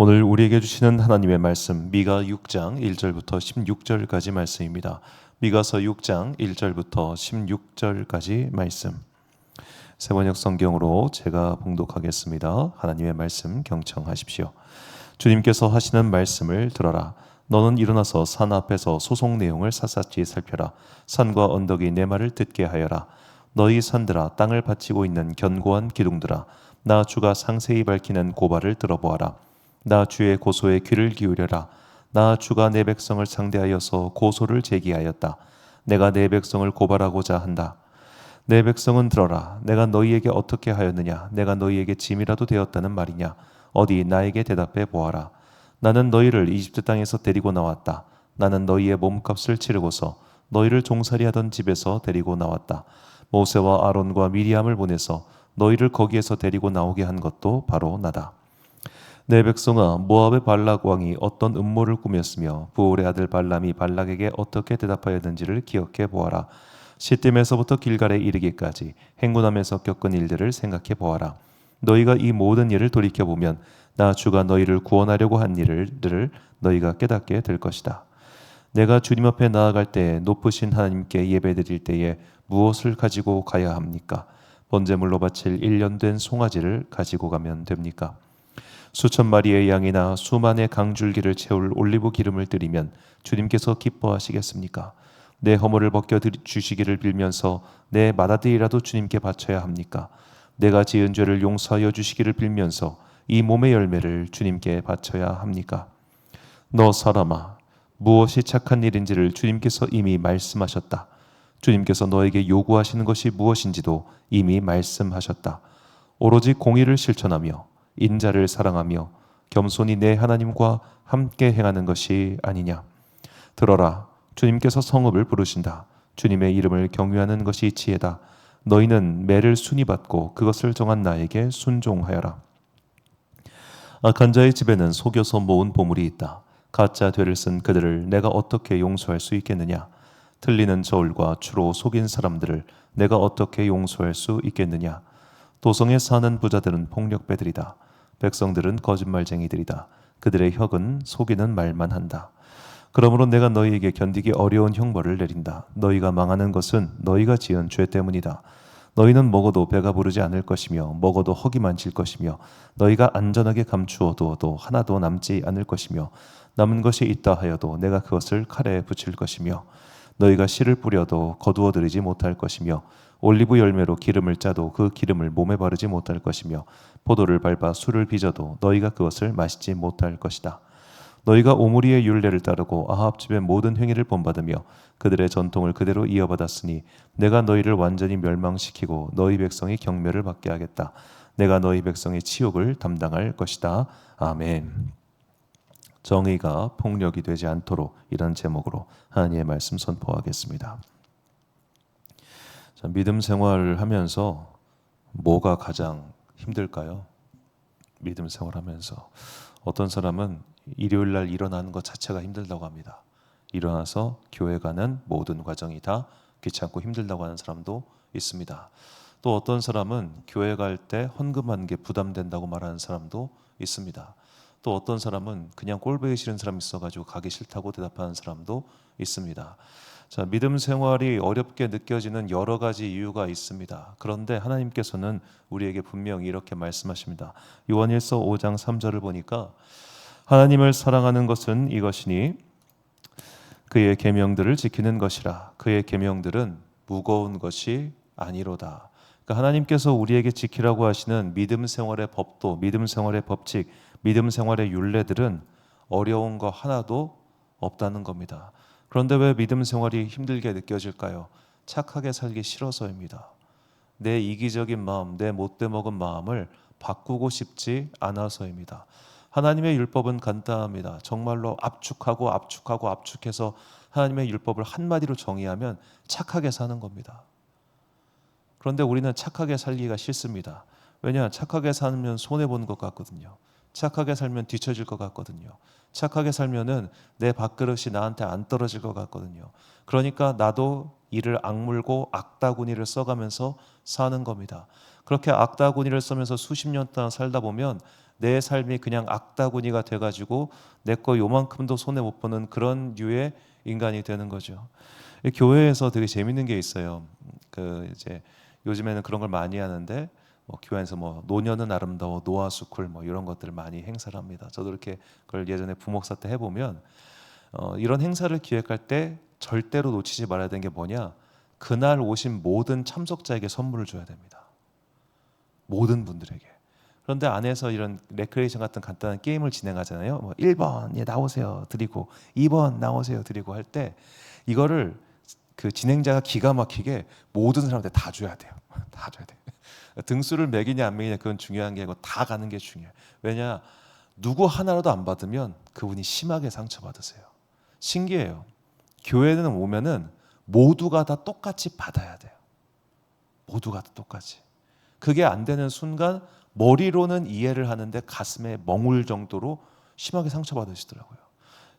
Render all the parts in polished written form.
오늘 우리에게 주시는 하나님의 말씀 미가 6장 1절부터 16절까지 말씀입니다. 미가서 6장 1절부터 16절까지 말씀. 세번역 성경으로 제가 봉독하겠습니다. 하나님의 말씀 경청하십시오. 주님께서 하시는 말씀을 들어라. 너는 일어나서 산 앞에서 소송 내용을 샅샅이 살펴라. 산과 언덕이 내 말을 듣게 하여라. 너희 산들아, 땅을 바치고 있는 견고한 기둥들아, 나 주가 상세히 밝히는 고발을 들어보아라. 나 주의 고소에 귀를 기울여라. 나 주가 내 백성을 상대하여서 고소를 제기하였다. 내가 내 백성을 고발하고자 한다. 내 백성은 들어라. 내가 너희에게 어떻게 하였느냐? 내가 너희에게 짐이라도 되었다는 말이냐? 어디 나에게 대답해 보아라. 나는 너희를 이집트 땅에서 데리고 나왔다. 나는 너희의 몸값을 치르고서 너희를 종살이하던 집에서 데리고 나왔다. 모세와 아론과 미리암을 보내서 너희를 거기에서 데리고 나오게 한 것도 바로 나다. 내 백성아, 모압의 발락 왕이 어떤 음모를 꾸몄으며 부올의 아들 발람이 발락에게 어떻게 대답하였는지를 기억해 보아라. 시딤에서부터 길갈에 이르기까지 행군함에서 겪은 일들을 생각해 보아라. 너희가 이 모든 일을 돌이켜 보면 나 주가 너희를 구원하려고 한 일을 너희가 깨닫게 될 것이다. 내가 주님 앞에 나아갈 때 높으신 하나님께 예배드릴 때에 무엇을 가지고 가야 합니까? 번제물로 바칠 1년 된 송아지를 가지고 가면 됩니까? 수천 마리의 양이나 수만의 강줄기를 채울 올리브 기름을 드리면 주님께서 기뻐하시겠습니까? 내 허물을 벗겨 주시기를 빌면서 내 맏아들이라도 주님께 바쳐야 합니까? 내가 지은 죄를 용서하여 주시기를 빌면서 이 몸의 열매를 주님께 바쳐야 합니까? 너 사람아, 무엇이 착한 일인지를 주님께서 이미 말씀하셨다. 주님께서 너에게 요구하시는 것이 무엇인지도 이미 말씀하셨다. 오로지 공의를 실천하며 인자를 사랑하며 겸손히 내 하나님과 함께 행하는 것이 아니냐. 들어라, 주님께서 성읍을 부르신다. 주님의 이름을 경유하는 것이 지혜다. 너희는 매를 순히 받고 그것을 정한 나에게 순종하여라. 악한 자의 집에는 속여서 모은 보물이 있다. 가짜 되를 쓴 그들을 내가 어떻게 용서할 수 있겠느냐? 틀리는 저울과 추로 속인 사람들을 내가 어떻게 용서할 수 있겠느냐? 도성에 사는 부자들은 폭력배들이다. 백성들은 거짓말쟁이들이다. 그들의 혁은 속이는 말만 한다. 그러므로 내가 너희에게 견디기 어려운 형벌을 내린다. 너희가 망하는 것은 너희가 지은 죄 때문이다. 너희는 먹어도 배가 부르지 않을 것이며 먹어도 허기 만질 것이며 너희가 안전하게 감추어 두어도 하나도 남지 않을 것이며 남은 것이 있다 하여도 내가 그것을 칼에 붙일 것이며 너희가 씨를 뿌려도 거두어 들이지 못할 것이며 올리브 열매로 기름을 짜도 그 기름을 몸에 바르지 못할 것이며 포도를 밟아 술을 빚어도 너희가 그것을 마시지 못할 것이다. 너희가 오므리의 율례를 따르고 아합 집의 모든 행위를 본받으며 그들의 전통을 그대로 이어받았으니 내가 너희를 완전히 멸망시키고 너희 백성이 경멸을 받게 하겠다. 내가 너희 백성의 치욕을 담당할 것이다. 아멘. 정의가 폭력이 되지 않도록 이런 제목으로 하나님의 말씀 선포하겠습니다. 자, 믿음 생활을 하면서 뭐가 가장 힘들까요? 믿음 생활하면서 어떤 사람은 일요일 날 일어나는 것 자체가 힘들다고 합니다. 일어나서 교회 가는 모든 과정이 다 귀찮고 힘들다고 하는 사람도 있습니다. 또 어떤 사람은 교회 갈 때 헌금하는 게 부담된다고 말하는 사람도 있습니다. 또 어떤 사람은 그냥 꼴보기 싫은 사람이 있어가지고 가기 싫다고 대답하는 사람도 있습니다. 자, 믿음 생활이 어렵게 느껴지는 여러 가지 이유가 있습니다. 그런데 하나님께서는 우리에게 분명히 이렇게 말씀하십니다. 요한일서 5장 3절을 보니까 하나님을 사랑하는 것은 이것이니 그의 계명들을 지키는 것이라. 그의 계명들은 무거운 것이 아니로다. 그러니까 하나님께서 우리에게 지키라고 하시는 믿음 생활의 법도, 믿음 생활의 법칙, 믿음 생활의 율례들은 어려운 거 하나도 없다는 겁니다. 그런데 왜 믿음 생활이 힘들게 느껴질까요? 착하게 살기 싫어서입니다. 내 이기적인 마음, 내 못돼 먹은 마음을 바꾸고 싶지 않아서입니다. 하나님의 율법은 간단합니다. 정말로 압축해서 하나님의 율법을 한마디로 정의하면 착하게 사는 겁니다. 그런데 우리는 착하게 살기가 싫습니다. 왜냐? 착하게 살면 손해보는 것 같거든요. 착하게 살면 뒤처질 것 같거든요. 착하게 살면은 내 밥그릇이 나한테 안 떨어질 것 같거든요. 그러니까 나도 이를 악물고 악다구니를 써가면서 사는 겁니다. 그렇게 악다구니를 쓰면서 수십 년 동안 살다 보면 내 삶이 그냥 악다구니가 돼가지고 내 거 요만큼도 손해 못 보는 그런 류의 인간이 되는 거죠. 이 교회에서 되게 재밌는 게 있어요. 그 이제 요즘에는 그런 걸 많이 하는데 뭐 교회에서 뭐 노년은 아름다워 노아스쿨 뭐 이런 것들을 많이 행사를 합니다. 저도 이렇게 그걸 예전에 부목사 때 해보면 이런 행사를 기획할 때 절대로 놓치지 말아야 되는 게 뭐냐? 그날 오신 모든 참석자에게 선물을 줘야 됩니다. 모든 분들에게. 그런데 안에서 이런 레크레이션 같은 간단한 게임을 진행하잖아요. 뭐 1번 예 나오세요 드리고 2번 나오세요 드리고 할 때 이거를 그 진행자가 기가 막히게 모든 사람한테 다 줘야 돼요. 다 줘야 돼. 등수를 매기냐 안 매기냐 그건 중요한 게 아니고 다 가는 게 중요해. 왜냐 누구 하나라도 안 받으면 그분이 심하게 상처받으세요. 신기해요. 교회는 오면은 모두가 다 똑같이 받아야 돼요. 모두가 다 똑같이. 그게 안 되는 순간 머리로는 이해를 하는데 가슴에 멍울 정도로 심하게 상처받으시더라고요.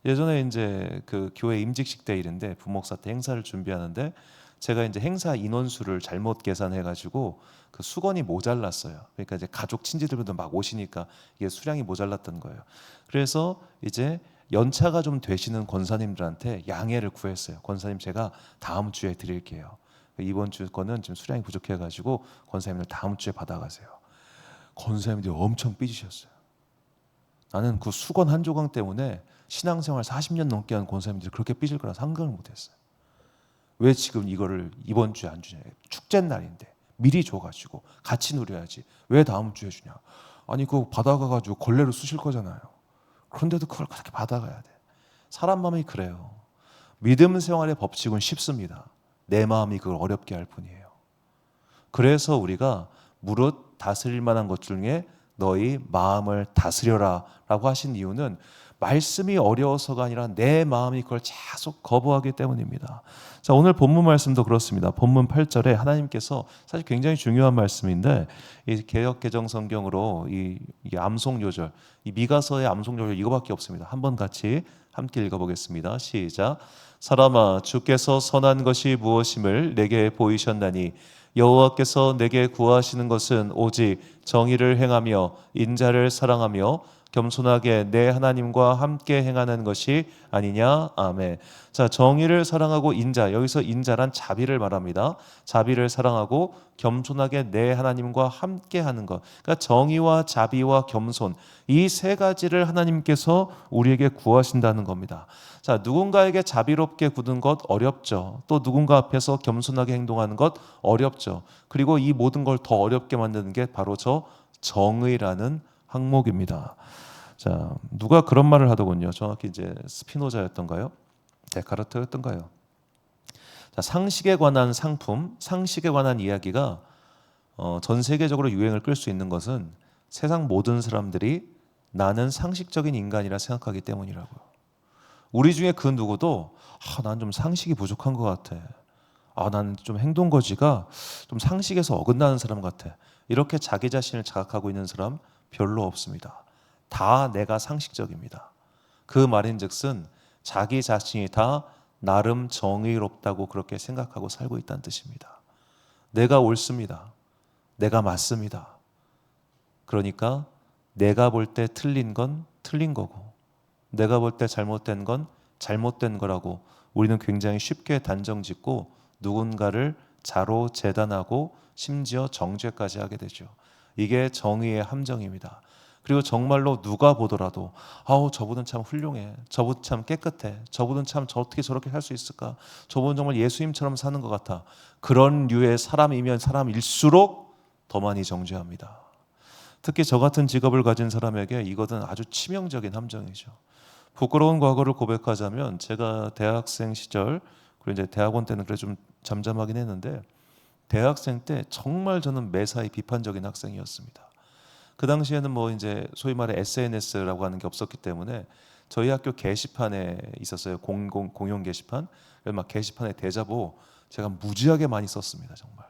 예전에 이제 그 교회 임직식 때 일인데 부목사 때 행사를 준비하는데 제가 이제 행사 인원수를 잘못 계산해가지고 그 수건이 모자랐어요. 그러니까 이제 가족 친지들도 막 오시니까 이게 수량이 모자랐던 거예요. 그래서 이제 연차가 좀 되시는 권사님들한테 양해를 구했어요. 권사님 제가 다음 주에 드릴게요. 이번 주 거는 지금 수량이 부족해가지고 권사님들 다음 주에 받아가세요. 권사님들이 엄청 삐지셨어요. 나는 그 수건 한 조각 때문에 신앙생활 40년 넘게 한 권사님들이 그렇게 삐질 거라 상상을 못했어요. 왜 지금 이거를 이번 주에 안 주냐? 축제 날인데 미리 줘가지고 같이 누려야지. 왜 다음 주에 주냐? 아니 그거 받아가가지고 걸레로 쑤실 거잖아요. 그런데도 그걸 그렇게 받아가야 돼. 사람 마음이 그래요. 믿음 생활의 법칙은 쉽습니다. 내 마음이 그걸 어렵게 할 뿐이에요. 그래서 우리가 무릇 다스릴 만한 것 중에 너희 마음을 다스려라 라고 하신 이유는 말씀이 어려워서가 아니라 내 마음이 그걸 계속 거부하기 때문입니다. 자, 오늘 본문 말씀도 그렇습니다. 본문 8절에 하나님께서 사실 굉장히 중요한 말씀인데 이 개역 개정 성경으로 이 암송 요절, 이 미가서의 암송 요절 이거밖에 없습니다. 한번 같이 함께 읽어보겠습니다. 시작. 사람아 주께서 선한 것이 무엇임을 내게 보이셨나니 여호와께서 내게 구하시는 것은 오직 정의를 행하며 인자를 사랑하며 겸손하게 내 하나님과 함께 행하는 것이 아니냐. 아멘. 자, 정의를 사랑하고 인자, 여기서 인자란 자비를 말합니다. 자비를 사랑하고 겸손하게 내 하나님과 함께 하는 것. 그러니까 정의와 자비와 겸손, 이 세 가지를 하나님께서 우리에게 구하신다는 겁니다. 자, 누군가에게 자비롭게 굳은 것 어렵죠. 또 누군가 앞에서 겸손하게 행동하는 것 어렵죠. 그리고 이 모든 걸 더 어렵게 만드는 게 바로 저 정의라는 항목입니다. 자, 누가 그런 말을 하더군요. 정확히 이제 스피노자였던가요? 데카르트였던가요? 자, 상식에 관한 상품, 상식에 관한 이야기가 전 세계적으로 유행을 끌 수 있는 것은 세상 모든 사람들이 나는 상식적인 인간이라 생각하기 때문이라고요. 우리 중에 그 누구도 난 좀 상식이 부족한 것 같아. 난 좀 행동거지가 좀 상식에서 어긋나는 사람 같아. 이렇게 자기 자신을 자각하고 있는 사람 별로 없습니다. 다 내가 상식적입니다. 그 말인즉슨 자기 자신이 다 나름 정의롭다고 그렇게 생각하고 살고 있다는 뜻입니다. 내가 옳습니다. 내가 맞습니다. 그러니까 내가 볼 때 틀린 건 틀린 거고 내가 볼 때 잘못된 건 잘못된 거라고 우리는 굉장히 쉽게 단정짓고 누군가를 자로 재단하고 심지어 정죄까지 하게 되죠. 이게 정의의 함정입니다. 그리고 정말로 누가 보더라도 저분은 참 훌륭해, 저분 참 깨끗해, 저분은 참 어떻게 저렇게 할 수 있을까, 저분은 정말 예수님처럼 사는 것 같아. 그런 류의 사람이면 사람일수록 더 많이 정죄합니다. 특히 저 같은 직업을 가진 사람에게 이것은 아주 치명적인 함정이죠. 부끄러운 과거를 고백하자면 제가 대학생 시절, 그리고 이제 대학원 때는 그래 좀 잠잠하긴 했는데 대학생 때 정말 저는 매사에 비판적인 학생이었습니다. 그 당시에는 뭐 이제 소위 말해 SNS라고 하는 게 없었기 때문에 저희 학교 게시판에 있었어요. 공용 게시판. 그래서 막 게시판에 대자보 제가 무지하게 많이 썼습니다. 정말.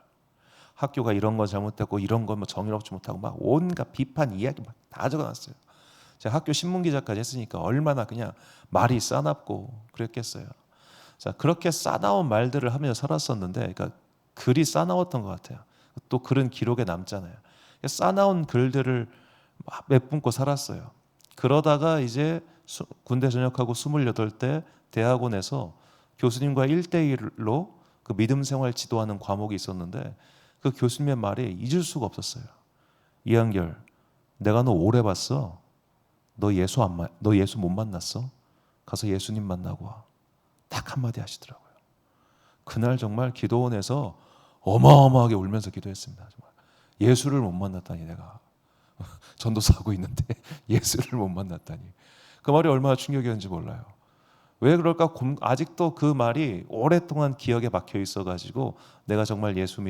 학교가 이런 거 잘못됐고 이런 건 뭐 정의롭지 못하고 막 온갖 비판 이야기 막 다 적어놨어요. 제가 학교 신문 기자까지 했으니까 얼마나 그냥 말이 싸납고 그랬겠어요. 자, 그렇게 싸나운 말들을 하면서 살았었는데, 그러니까 글이 싸나웠던 것 같아요. 또 글은 기록에 남잖아요. 싸나운 글들을 내뿜고 살았어요. 그러다가 이제 군대 전역하고 28대 대학원에서 교수님과 1대1로 그 믿음 생활 지도하는 과목이 있었는데 그 교수님의 말이 잊을 수가 없었어요. 이한결, 내가 너 오래 봤어. 너 예수 못 만났어? 가서 예수님 만나고 와. 딱 한마디 하시더라고요. 그날 정말 기도원에서 어마어마하게 울면서 기도했습니다. 정말 예수를 못 만났다니 내가 전도사하고 있는데 예수를 못 만났다니. 그 말이 얼마나 충격이었는지 몰라요. 왜 그럴까? 아직도 그 말이 오랫동안 기억에 박혀 있어가지고 내가 정말 예수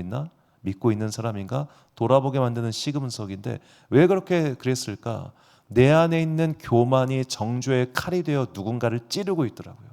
믿고 있는 사람인가 돌아보게 만드는 시금석인데 왜 그렇게 그랬을까? 내 안에 있는 교만이 정죄의 칼이 되어 누군가를 찌르고 있더라고요.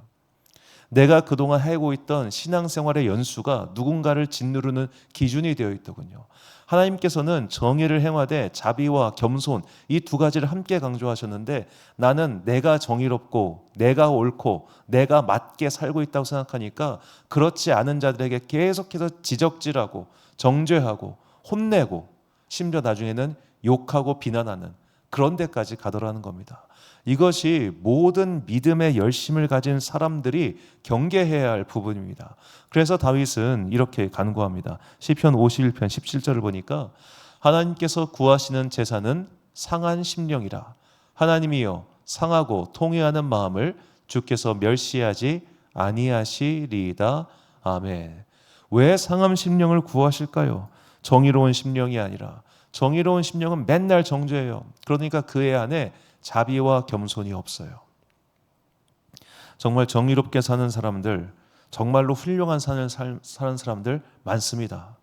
내가 그동안 하고 있던 신앙생활의 연수가 누군가를 짓누르는 기준이 되어 있더군요. 하나님께서는 정의를 행하되 자비와 겸손 이 두 가지를 함께 강조하셨는데 나는 내가 정의롭고 내가 옳고 내가 맞게 살고 있다고 생각하니까 그렇지 않은 자들에게 계속해서 지적질하고 정죄하고 혼내고 심지어 나중에는 욕하고 비난하는 그런 데까지 가더라는 겁니다. 이것이 모든 믿음의 열심을 가진 사람들이 경계해야 할 부분입니다. 그래서 다윗은 이렇게 간구합니다. 시편 51편 17절을 보니까 하나님께서 구하시는 제사는 상한 심령이라. 하나님이여 상하고 통회하는 마음을 주께서 멸시하지 아니하시리이다. 아멘. 왜 상한 심령을 구하실까요? 정의로운 심령이 아니라 정의로운 심령은 맨날 정죄해요. 그러니까 그의 안에 자비와 겸손이 없어요. 정말 정의롭게 사는 사람들, 정말로 훌륭한 삶을 사는 사람들 많습니다.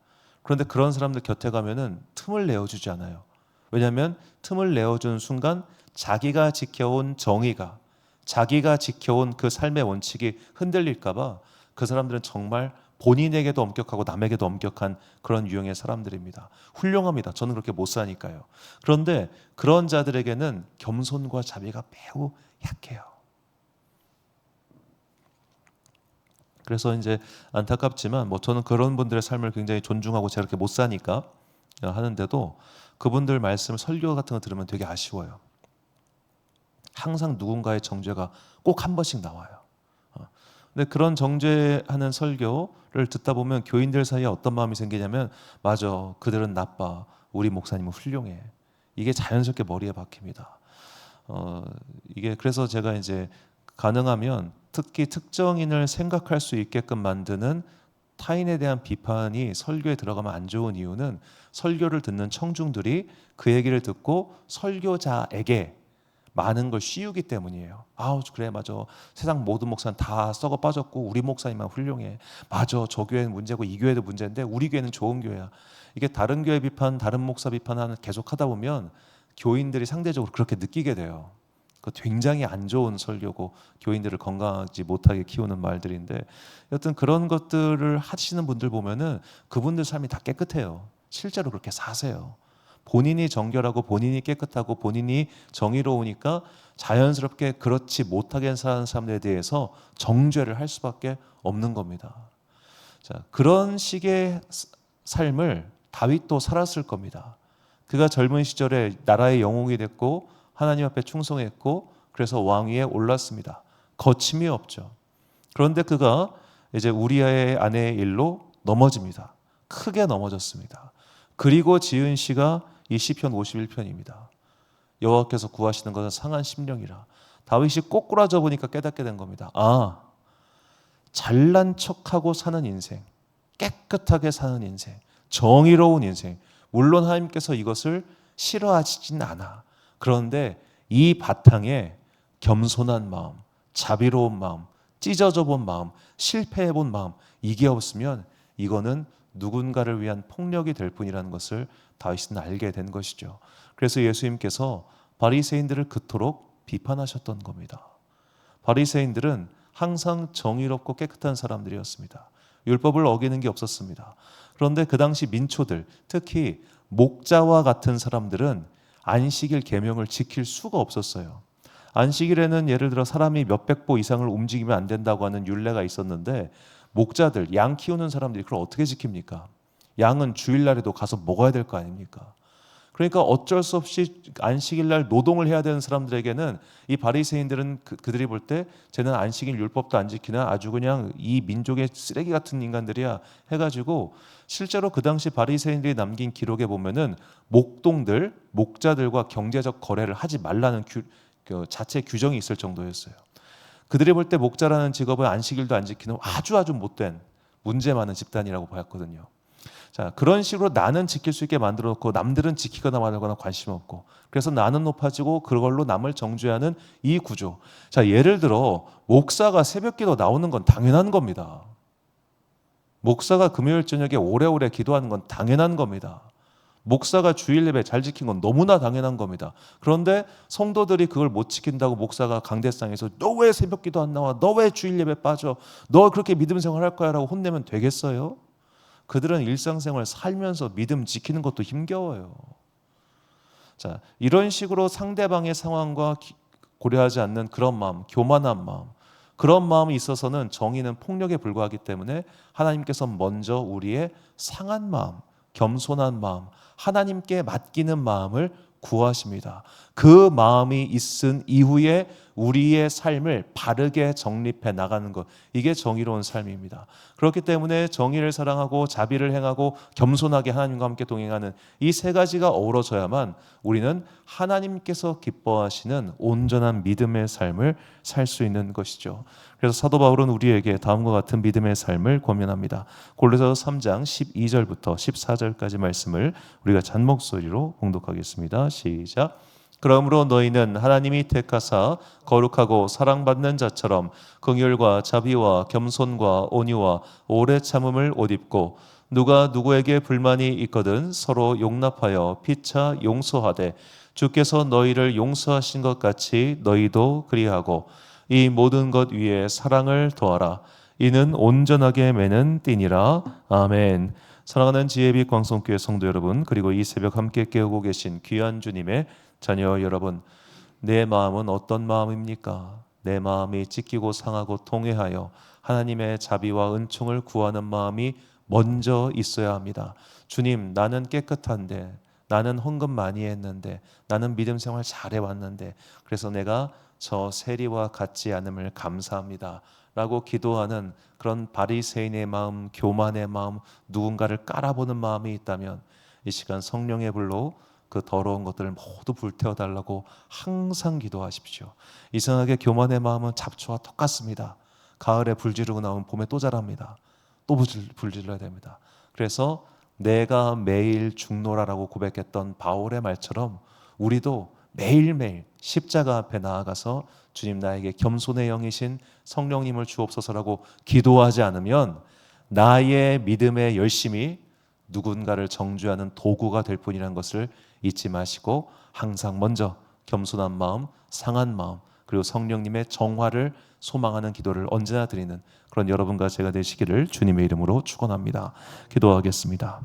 그런데 그런 사람들 곁에 가면은 틈을 내어주지 않아요. 왜냐하면 틈을 내어주는 순간 자기가 지켜온 정의가, 자기가 지켜온 그 삶의 원칙이 흔들릴까봐 그 사람들은 정말 본인에게도 엄격하고 남에게도 엄격한 그런 유형의 사람들입니다. 훌륭합니다. 저는 그렇게 못 사니까요. 그런데 그런 자들에게는 겸손과 자비가 매우 약해요. 그래서 이제 안타깝지만 저는 그런 분들의 삶을 굉장히 존중하고 제가 그렇게 못 사니까 하는데도 그분들 말씀 설교 같은 거 들으면 되게 아쉬워요. 항상 누군가의 정죄가 꼭 한 번씩 나와요. 근데 그런 정죄하는 설교를 듣다 보면 교인들 사이에 어떤 마음이 생기냐면 맞아, 그들은 나빠, 우리 목사님은 훌륭해. 이게 자연스럽게 머리에 박힙니다. 이게 그래서 제가 이제 가능하면 특히 특정인을 생각할 수 있게끔 만드는 타인에 대한 비판이 설교에 들어가면 안 좋은 이유는 설교를 듣는 청중들이 그 얘기를 듣고 설교자에게 많은 걸 씌우기 때문이에요. 아우 그래 맞아. 세상 모든 목사는 다 썩어 빠졌고 우리 목사님만 훌륭해. 맞아. 저 교회는 문제고 이 교회도 문제인데 우리 교회는 좋은 교회야. 이게 다른 교회 비판, 다른 목사 비판하는 계속 하다 보면 교인들이 상대적으로 그렇게 느끼게 돼요. 그 굉장히 안 좋은 설교고 교인들을 건강하지 못하게 키우는 말들인데 여튼 그런 것들을 하시는 분들 보면은 그분들 삶이 다 깨끗해요. 실제로 그렇게 사세요. 본인이 정결하고 본인이 깨끗하고 본인이 정의로우니까 자연스럽게 그렇지 못하게 사는 사람들에 대해서 정죄를 할 수밖에 없는 겁니다. 자, 그런 식의 삶을 다윗도 살았을 겁니다. 그가 젊은 시절에 나라의 영웅이 됐고 하나님 앞에 충성했고 그래서 왕위에 올랐습니다. 거침이 없죠. 그런데 그가 이제 우리아의 아내의 일로 넘어집니다. 크게 넘어졌습니다. 그리고 지은 시가 이 시편 51편입니다. 여호와께서 구하시는 것은 상한 심령이라. 다윗이 꼬꾸라져 보니까 깨닫게 된 겁니다. 아, 잘난 척하고 사는 인생, 깨끗하게 사는 인생, 정의로운 인생. 물론 하나님께서 이것을 싫어하시진 않아. 그런데 이 바탕에 겸손한 마음, 자비로운 마음, 찢어져 본 마음, 실패해 본 마음 이게 없으면 이거는 누군가를 위한 폭력이 될 뿐이라는 것을 다윗은 알게 된 것이죠. 그래서 예수님께서 바리새인들을 그토록 비판하셨던 겁니다. 바리새인들은 항상 정의롭고 깨끗한 사람들이었습니다. 율법을 어기는 게 없었습니다. 그런데 그 당시 민초들, 특히 목자와 같은 사람들은 안식일 계명을 지킬 수가 없었어요. 안식일에는 예를 들어 사람이 몇백 보 이상을 움직이면 안 된다고 하는 율례가 있었는데 목자들, 양 키우는 사람들이 그걸 어떻게 지킵니까? 양은 주일날에도 가서 먹어야 될 거 아닙니까? 그러니까 어쩔 수 없이 안식일 날 노동을 해야 되는 사람들에게는 이 바리새인들은 그들이 볼 때 쟤는 안식일 율법도 안 지키나 아주 그냥 이 민족의 쓰레기 같은 인간들이야 해가지고 실제로 그 당시 바리새인들이 남긴 기록에 보면은 목동들, 목자들과 경제적 거래를 하지 말라는 그 자체 규정이 있을 정도였어요. 그들이 볼 때 목자라는 직업은 안식일도 안 지키는 아주 못된 문제 많은 집단이라고 보였거든요. 자, 그런 식으로 나는 지킬 수 있게 만들어 놓고 남들은 지키거나 말거나 관심 없고, 그래서 나는 높아지고 그걸로 남을 정죄하는 이 구조. 자, 예를 들어 목사가 새벽기도 나오는 건 당연한 겁니다. 목사가 금요일 저녁에 오래오래 기도하는 건 당연한 겁니다. 목사가 주일 예배 잘 지킨 건 너무나 당연한 겁니다. 그런데 성도들이 그걸 못 지킨다고 목사가 강대상에서 너 왜 새벽기도 안 나와? 너 왜 주일 예배 빠져? 너 그렇게 믿음 생활할 거야? 라고 혼내면 되겠어요? 그들은 일상생활 살면서 믿음 지키는 것도 힘겨워요. 자, 이런 식으로 상대방의 상황과 고려하지 않는 그런 마음, 교만한 마음, 그런 마음이 있어서는 정의는 폭력에 불과하기 때문에 하나님께서 먼저 우리의 상한 마음, 겸손한 마음, 하나님께 맡기는 마음을 구하십니다. 그 마음이 있은 이후에 우리의 삶을 바르게 정립해 나가는 것, 이게 정의로운 삶입니다. 그렇기 때문에 정의를 사랑하고 자비를 행하고 겸손하게 하나님과 함께 동행하는 이 세 가지가 어우러져야만 우리는 하나님께서 기뻐하시는 온전한 믿음의 삶을 살 수 있는 것이죠. 그래서 사도 바울은 우리에게 다음과 같은 믿음의 삶을 권면합니다. 골로새서 3장 12절부터 14절까지 말씀을 우리가 잔목소리로 봉독하겠습니다. 시작. 그러므로 너희는 하나님이 택하사 거룩하고 사랑받는 자처럼 긍휼과 자비와 겸손과 온유와 오래 참음을 옷 입고, 누가 누구에게 불만이 있거든 서로 용납하여 피차 용서하되 주께서 너희를 용서하신 것 같이 너희도 그리하고, 이 모든 것 위에 사랑을 더하라. 이는 온전하게 매는 띠니라. 아멘. 사랑하는 지혜빛 광성교회 성도 여러분, 그리고 이 새벽 함께 깨우고 계신 귀한 주님의 자녀 여러분, 내 마음은 어떤 마음입니까? 내 마음이 찢기고 상하고 통회하여 하나님의 자비와 은총을 구하는 마음이 먼저 있어야 합니다. 주님, 나는 깨끗한데, 나는 헌금 많이 했는데, 나는 믿음 생활 잘해왔는데, 그래서 내가 저 세리와 같지 않음을 감사합니다 라고 기도하는 그런 바리새인의 마음, 교만의 마음, 누군가를 깔아보는 마음이 있다면 이 시간 성령의 불로 그 더러운 것들을 모두 불태워달라고 항상 기도하십시오. 이상하게 교만의 마음은 잡초와 똑같습니다. 가을에 불 지르고 나오면 봄에 또 자랍니다. 또 불 질러야 됩니다. 그래서 내가 매일 죽노라라고 고백했던 바울의 말처럼 우리도 매일매일 십자가 앞에 나아가서 주님, 나에게 겸손의 영이신 성령님을 주옵소서라고 기도하지 않으면 나의 믿음의 열심이 누군가를 정죄하는 도구가 될 뿐이라는 것을 잊지 마시고, 항상 먼저 겸손한 마음, 상한 마음, 그리고 성령님의 정화를 소망하는 기도를 언제나 드리는 그런 여러분과 제가 되시기를 주님의 이름으로 축원합니다. 기도하겠습니다.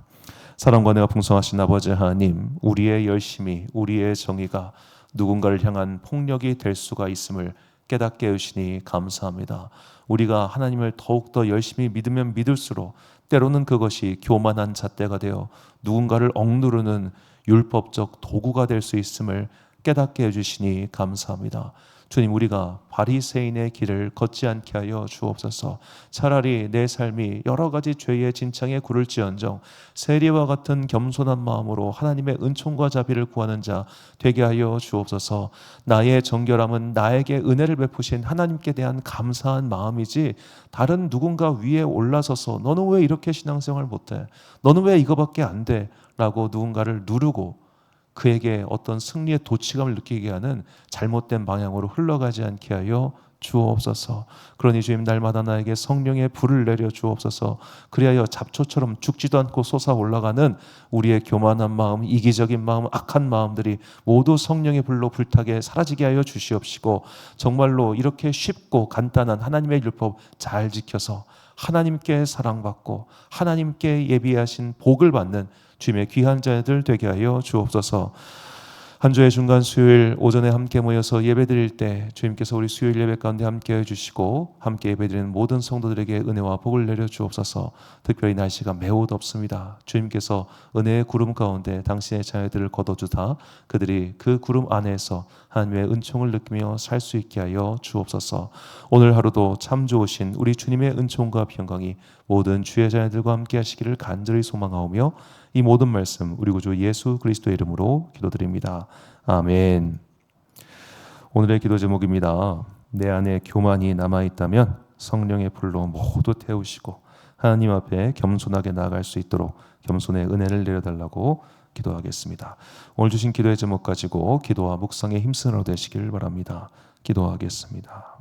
사랑과 은혜가 풍성하신 아버지 하나님, 우리의 열심이, 우리의 정의가 누군가를 향한 폭력이 될 수가 있음을 깨닫게 해주시니 감사합니다. 우리가 하나님을 더욱더 열심히 믿으면 믿을수록 때로는 그것이 교만한 잣대가 되어 누군가를 억누르는 율법적 도구가 될 수 있음을 깨닫게 해주시니 감사합니다. 주님, 우리가 바리새인의 길을 걷지 않게 하여 주옵소서. 차라리 내 삶이 여러 가지 죄의 진창에 구를지언정 세리와 같은 겸손한 마음으로 하나님의 은총과 자비를 구하는 자 되게 하여 주옵소서. 나의 정결함은 나에게 은혜를 베푸신 하나님께 대한 감사한 마음이지, 다른 누군가 위에 올라서서 너는 왜 이렇게 신앙생활 못해? 너는 왜 이거밖에 안 돼? 라고 누군가를 누르고 그에게 어떤 승리의 도취감을 느끼게 하는 잘못된 방향으로 흘러가지 않게 하여 주옵소서. 그러니 주님, 날마다 나에게 성령의 불을 내려 주옵소서. 그리하여 잡초처럼 죽지도 않고 솟아 올라가는 우리의 교만한 마음, 이기적인 마음, 악한 마음들이 모두 성령의 불로 불타게 사라지게 하여 주시옵시고, 정말로 이렇게 쉽고 간단한 하나님의 율법 잘 지켜서 하나님께 사랑받고 하나님께 예비하신 복을 받는 주님의 귀한 자들 되게 하여 주옵소서. 한 주의 중간 수요일 오전에 함께 모여서 예배드릴 때 주님께서 우리 수요일 예배 가운데 함께해 주시고 함께 예배드리는 모든 성도들에게 은혜와 복을 내려 주옵소서. 특별히 날씨가 매우 덥습니다. 주님께서 은혜의 구름 가운데 당신의 자녀들을 거둬주사 그들이 그 구름 안에서 하나님의 은총을 느끼며 살 수 있게 하여 주옵소서. 오늘 하루도 참 좋으신 우리 주님의 은총과 평강이 모든 주의 자녀들과 함께 하시기를 간절히 소망하오며 이 모든 말씀 우리 구주 예수 그리스도의 이름으로 기도드립니다. 아멘. 오늘의 기도 제목입니다. 내 안에 교만이 남아있다면 성령의 불로 모두 태우시고 하나님 앞에 겸손하게 나아갈 수 있도록 겸손의 은혜를 내려달라고 기도하겠습니다. 오늘 주신 기도의 제목 가지고 기도와 묵상에 힘쓰는 하루 되시길 바랍니다. 기도하겠습니다.